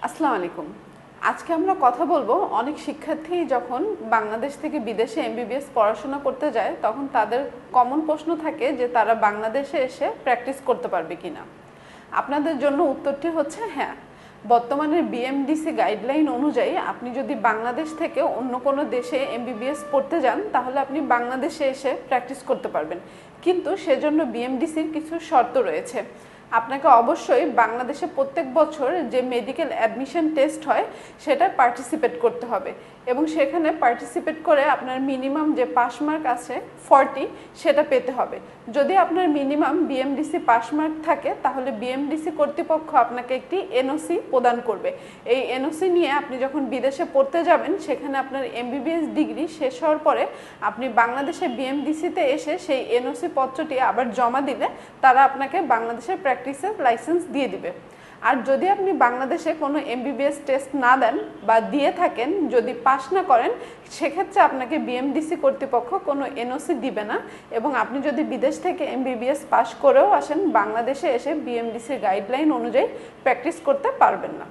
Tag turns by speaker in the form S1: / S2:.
S1: আসসালামু আলাইকুম। আজকে আমরা কথা বলবো অনেক শিক্ষার্থী যখন বাংলাদেশ থেকে বিদেশে এমবিবিএস পড়াশোনা করতে যায় তখন তাদের কমন প্রশ্ন থাকে যে তারা বাংলাদেশে এসে প্র্যাকটিস করতে পারবে কিনা। আপনাদের জন্য উত্তরটি হচ্ছে হ্যাঁ। বর্তমানে বিএমডিসি গাইডলাইন অনুযায়ী আপনি যদি বাংলাদেশ থেকে অন্য কোনো দেশে এমবিবিএস পড়তে যান তাহলে আপনি বাংলাদেশে এসে প্র্যাকটিস করতে পারবেন, কিন্তু সেজন্য বিএমডিসির কিছু শর্ত রয়েছে। আপনাকে অবশ্যই বাংলাদেশে প্রত্যেক বছর যে মেডিকেল অ্যাডমিশন টেস্ট হয় সেটা পার্টিসিপেট করতে হবে এবং সেখানে পার্টিসিপেট করে আপনার মিনিমাম যে পাস মার্ক আছে 40 সেটা পেতে হবে। যদি আপনার মিনিমাম বিএমডিসি পাস মার্ক থাকে তাহলে বিএমডিসি কর্তৃপক্ষ আপনাকে একটি এনওসি প্রদান করবে। এই এনওসি নিয়ে আপনি যখন বিদেশে পড়তে যাবেন সেখানে আপনার এমবিবিএস ডিগ্রি শেষ হওয়ার পরে আপনি বাংলাদেশে বিএমডিসিতে এসে সেই এনওসি পত্রটি আবার জমা দিলে তারা আপনাকে বাংলাদেশের প্র্যাকটিসের লাইসেন্স দিয়ে দিবে। আর যদি আপনি বাংলাদেশে কোনো এমবিবিএস টেস্ট না দেন বা দিয়ে থাকেন, যদি পাস না করেন, সেক্ষেত্রে আপনাকে বিএমডিসি কর্তৃপক্ষ কোনো এনওসি দিবে না এবং আপনি যদি বিদেশ থেকে এমবিবিএস পাস করেও আসেন বাংলাদেশে এসে বিএমডিসির গাইডলাইন অনুযায়ী প্র্যাকটিস করতে পারবেন না।